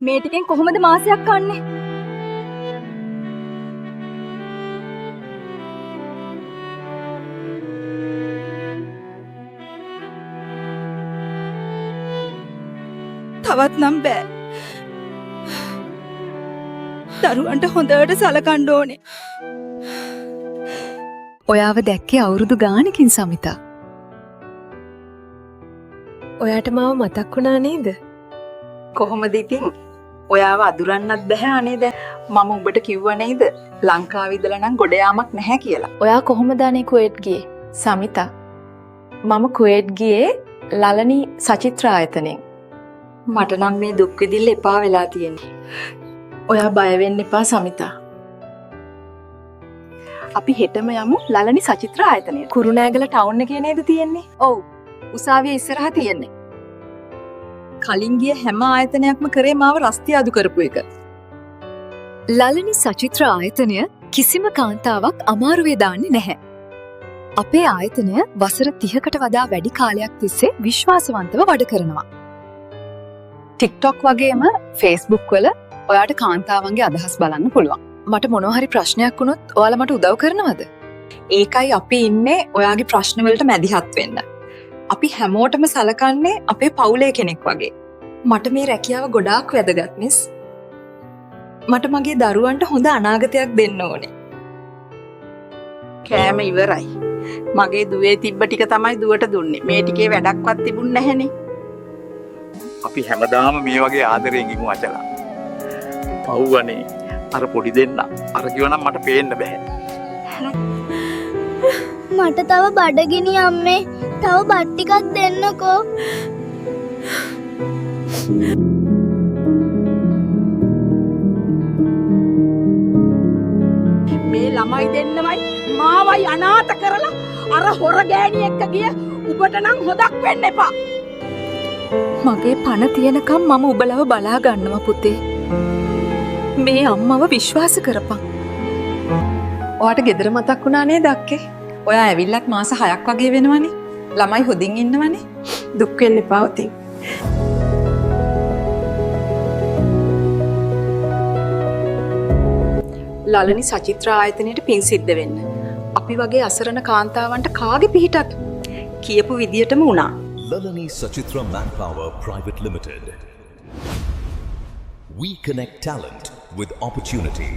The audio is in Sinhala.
මේ ටිකෙන් කොහොමද මාසයක් කන්නේ? තවත් නම් බෑ. දරුවන්ට හොඳට සලකන්න ඕනේ. ඔයාව දැක්කේ අවුරුදු ගානකින් සමිතා. ඔයාට මාව මතක් වුණා නේද? කොහොමද ඉතින්? ඔයාව අදුරන්නත් බැහැ අනේ දැන්. මම උඹට කිව්වා නේද? ලංකාවේ ඉඳලා නම් ගොඩ යාමක් නැහැ කියලා. ඔයා කොහොමද අනේ කුවේට් ගියේ? සමිතා. මම කුවේට් ගියේ ලලනි සචිත්‍ර ආයතනෙන්. මට නම් මේ දුක් විඳින්න එපා වෙලා තියෙන්නේ. ඔයා බය වෙන්න එපා සමිතා. අපි හෙටම යමු ලලනි සචිත්‍ර ආයතනයට. කුරුණෑගල ටවුන් එකේ නේද තියෙන්නේ? ඔව්. උසාවිය ඉස්සරහා තියෙන්නේ. කලින් ගිය හැම ආයතනයක්ම කරේ මාව රස්තිය අඩු කරපු එක. ලලනි සචිත්‍ර ආයතනය කිසිම කාන්තාවක් අමාරුවේ දාන්නේ නැහැ. අපේ ආයතනය වසර 30කට වඩා වැඩි කාලයක් තිස්සේ විශ්වාසවන්තව වැඩ කරනවා. TikTok වගේම Facebook වල ඔයාට කාන්තාවන්ගේ අදහස් බලන්න පුළුවන්. මට මොනවා හරි ප්‍රශ්නයක් වුණොත් ඔයාලා මට උදව් කරනවද? ඒකයි අපි ඉන්නේ ඔයාගේ ප්‍රශ්න වලට මැදිහත් වෙන්න. අපි හැමෝටම සලකන්නේ අපේ පවුලේ කෙනෙක් වගේ. මට මේ රැකියාව ගොඩාක් වැදගත් මිස්. මට මගේ දරුවන්ට හොඳ අනාගතයක් දෙන්න ඕනේ. කෑම ඉවරයි. මගේ දුවේ තිබ්බ ටික තමයි දුවට දුන්නේ. මේ ටිකේ වැඩක්වත් තිබුණ නැහැනේ. අපි හැමදාම මේ වගේ ආදරයෙන් ඉමු අචලා. පව්වනේ අර පොඩි දෙන්න. අර කිව්වනම් මට පේන්න බෑ. මට තව බඩගිනි අම්මේ. තව බත් ටිකක් දෙන්නකෝ. මේ ළමයි දෙන්නමයි මාවයි අනාථ කරලා අර හොර ගෑණි එක්ක ගිය උඹට නම් හොදක් වෙන්න එපා. මගේ පණ තියෙනකම් මම උබලව බලා ගන්නවා පුතේ. මේ අම්මව විශ්වාස කරපන්. ඔයාට ගෙදර මතක් වුණා නේද අක්කේ? ඔයා ඇවිල්ලත් මාස 6ක් වගේ වෙනවනේ. ළමයි හොදින් ඉන්නවනේ. දුක් වෙන්න එපා උතින්. ලලනි සචිත්‍ර ආයතනයට පින් සිද්ධ වෙන්න. අපි වගේ අසරණ කාන්තාවන්ට කාගේ පිහිටක් කියපු විදියටම වුණා. Lalani Sachitra Manpower Private Limited. We connect talent with opportunity.